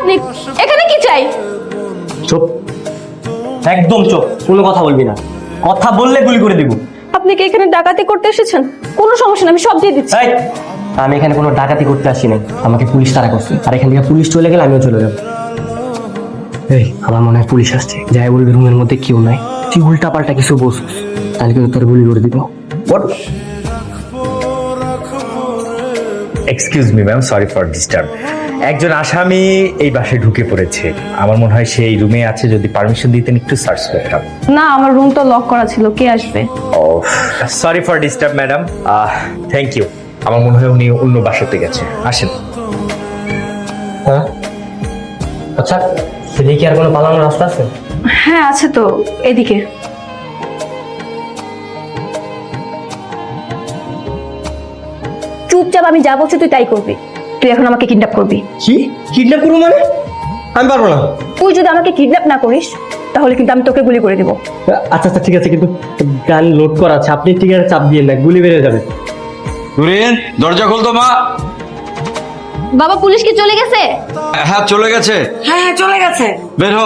আপনি? এখানে কি চাই? চুপ, একদম চুপ, কোনো কথা বলবি না। কথা বললে গুলি করে দিব। আপনি কি এখানে ডাকাতি করতে এসেছেন? কোনো সমস্যা না, আমি সব দিয়ে দিচ্ছি। এই, আমি এখানে কোনো ডাকাতি করতে আসি নাই, আমাকে পুলিশ তাড়া করছে। আর এখান থেকে পুলিশ চলে গেলে আমিও চলে যাবো। এই, আমার মনে হয় পুলিশ আসছে। যাই বলবি রুমের মধ্যে কেউ নাই, তুই উল্টা পাল্টা কিছু বলছিস, তাহলে কিন্তু তোর গুলি করে দিব। Excuse me ma'am, sorry for disturb. একজন আসামি এই বাসায় ঢুকে পড়েছে, আমার মনে হয় সেই রুমে আছে। যদি পারমিশন দিতেন একটু সার্চ করতাম। না, আমার রুম তো লক করা ছিল, কে আসবে? Oh sorry for disturb madam, thank you. আমার মনে হয় উনি অন্য বাসাতে গেছে, আসেন। হ্যাঁ, আচ্ছা, সেদিকে কি আর কোনো পালানোর রাস্তা আছে? হ্যাঁ আছে তো, এদিকে। চুপচাপ আমি যা বলছি তুই তাই করবি। তুই এখন আমাকে কিডন্যাপ করবি। কি কিডন্যাপ করবো মানে? আমি পারবো না। তুই যদি আমাকে কিডন্যাপ না করিস তাহলে কিন্তু আমি তোকে গুলি করে দিব। আচ্ছা আচ্ছা ঠিক আছে, কিন্তু গান লোড করা আছে, আপনি ঠিক আছে চাপ দিয়ে না, গুলি বেড়ে যাবে। নুরিন, দরজা খোল তো মা। বাবা, পুলিশ কি চলে গেছে? হ্যাঁ চলে গেছে। হ্যাঁ চলে গেছে। বের হ।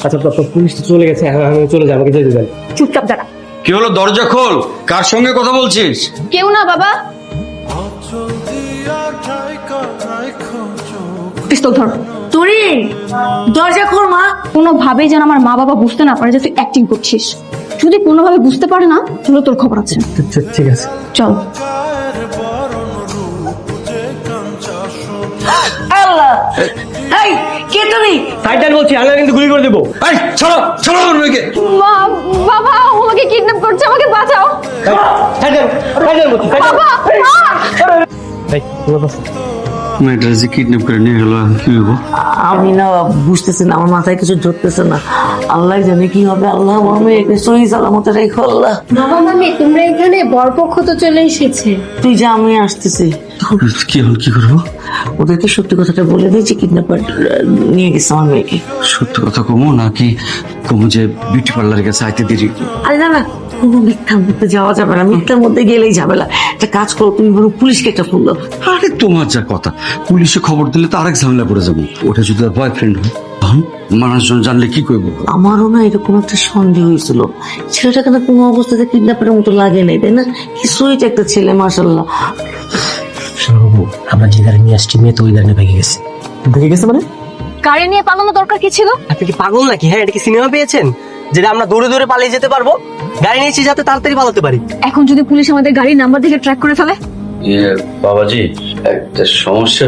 আচ্ছা তো পুলিশ তো চলে গেছে, আমি চলে যাই, আমাকে যেতে দেন। চুপচাপ দাঁড়া। কি হলো, দরজা খোল। কার সঙ্গে কথা বলছিস? কেউ না বাবা। পিস্তল ধর। তুরিন, দরজা খোল মা। কোনোভাবেই যেন আমার মা বাবা বুঝতে না পারে যে তুই অ্যাক্টিং করছিস। যদি কোনোভাবে বুঝতে পারে না তাহলে তোর খবর আছে। ঠিক আছে। চল। আল্লাহ, এই কে তুমি? সাইডান বলছি, আমি কিন্তু গুলি করে দেবো। এই ছাড়ো, ছাড়ো মেয়েকে। মা, বাবা আমাকে কিডন্যাপ করছে, আমাকে বাঁচাও। সাইডান বলছি, বাবা, মা। মেয়েটা যে কিডন্যাপ করে নিয়ে গেল, কি হবো? আমি না বুঝতেছি না, আমার মাথায় কিছু ধরতেছে না। আল্লাহ জানে কি হবে। আল্লাহ আমার মেয়েকে সহি সালামতে রেখো আল্লাহ। বাবা মামি, তোমরা এখানে? বরপক্ষ তো চলে এসেছে। তুই যা, আমি আসতেছি। কি হল, কি করবো? ওদেরকে সত্যি কথাটা বলে দিয়েছি, কিডন্যাপার নিয়ে গেছে আমার মেয়েকে। সত্যি কথা কমো নাকি কমো যে বিউটি পার্লারে গেছে আইতে দেরি? আরে না না, কোনো মিথ্যার মধ্যে যাওয়া যাবে না, মিথ্যার মধ্যে গেলেই ঝামেলা। একটা কাজ করো, তুমি বলো পুলিশকে একটা ফোন দাও। আরে তোমার যা কথা, পুলিশে খবর দিলে তো আরেক ঝামেলা পড়ে যাবো। ওটা যদি বয়ফ্রেন্ড হয়, মানুষজন জানলে কি করবো? আমারও না এরকম একটা সন্দেহ হয়েছিল। ছেলেটাকে না কোনো অবস্থাতে কিডন্যাপের মতো লাগে নাই, তাই না? কি সুইট একটা ছেলে, মাশাল্লাহ। বাবু, আমরা যে গাড়ি নিয়ে আসছি, মেয়ে তো ওই গাড়ি ভেঙে গেছে। ভেঙে গেছে মানে? গাড়ি নিয়ে পালানো দরকার কি ছিল? আপনি কি পাগল নাকি? হ্যাঁ, এটা কি সিনেমা পেয়েছেন যেটা আমরা দৌড়ে দৌড়ে পালিয়ে যেতে পারবো? গাড়ি নিয়েছি যাতে তাড়াতাড়ি পালাতে পারি। এখন যদি পুলিশ আমাদের গাড়ির নাম্বার দেখে ট্র্যাক করে ফেলে? বাবাজি, একটা সমস্যা